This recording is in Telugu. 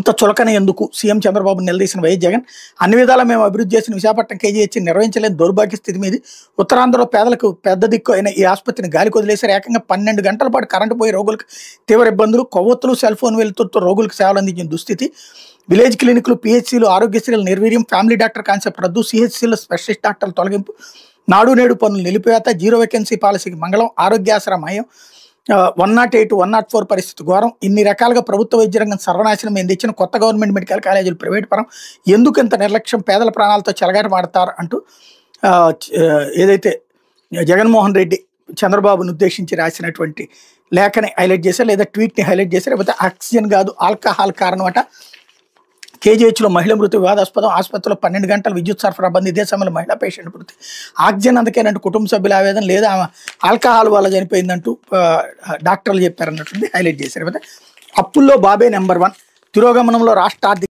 ఇంత చులకన ఎందుకు సీఎం చంద్రబాబు నిలదీసిన వైఎస్ జగన్ అన్ని విధాలా మేము అభివృద్ధి చేసిన విశాఖపట్నం కేజీహెచ్ నిర్వహించలేని దౌర్భాగ్య స్థితి మీద ఉత్తరాంధ్రలో పేదలకు పెద్ద దిక్కు అయిన ఈ ఆసుపత్రిని గాలికి వదిలేశారు. ఏకంగా 12 గంటల పాటు కరెంటు పోయి రోగులకు తీవ్ర ఇబ్బందులు, కొవ్వొత్తులు, సెల్ ఫోన్ వెలుతురుతో రోగులకు సేవలు అందించిన దుస్థితి, విలేజ్ క్లినిక్లు, పిహెచ్సీలు, ఆరోగ్యశ్రీల నిర్వీర్యం, ఫ్యామిలీ డాక్టర్ కాన్సెప్ట్ రద్దు, సిహెచ్సీల స్పెషలిస్ట్ డాక్టర్ల తొలగింపు, నాడు నేడు పనులు నిలిపివేత, జీరో వేకెన్సీ పాలసీకి మంగళం, ఆరోగ్యాశ్ర మాయం, 108, 104 పరిస్థితి ఘోరం. ఇన్ని రకాలుగా ప్రభుత్వ వైద్య రంగం సర్వనాశనం మేము తెచ్చిన కొత్త గవర్నమెంట్ మెడికల్ కాలేజీలు ప్రైవేట్ పరం, ఎందుకు ఇంత నిర్లక్ష్యం, పేదల ప్రాణాలతో చెలగాటమాడతారు అంటూ ఏదైతే జగన్మోహన్ రెడ్డి చంద్రబాబును ఉద్దేశించి రాసినటువంటి లేఖని హైలైట్ చేశారు, లేదా ట్వీట్ని హైలైట్ చేశారు. లేకపోతే ఆక్సిజన్ కాదు ఆల్కహాల్ కారణం అట, కేజీహెచ్లో మహిళ మృతి వివాదాస్పదం, ఆసుపత్రిలో 12 గంటల విద్యుత్ సరఫరా బంద్, ఇదే సమయంలో మహిళా పేషెంట్ మృతి, ఆక్సిజన్ అందుకేనంటూ కుటుంబ సభ్యుల ఆవేదన, లేదా ఆల్కహాల్ వల్ల చనిపోయిందంటూ డాక్టర్లు చెప్పారన్నట్టుంది హైలైట్ చేశారు. అప్పుల్లో బాబే నెంబర్ 1, తిరోగమనంలో రాష్ట్ర ఆర్థిక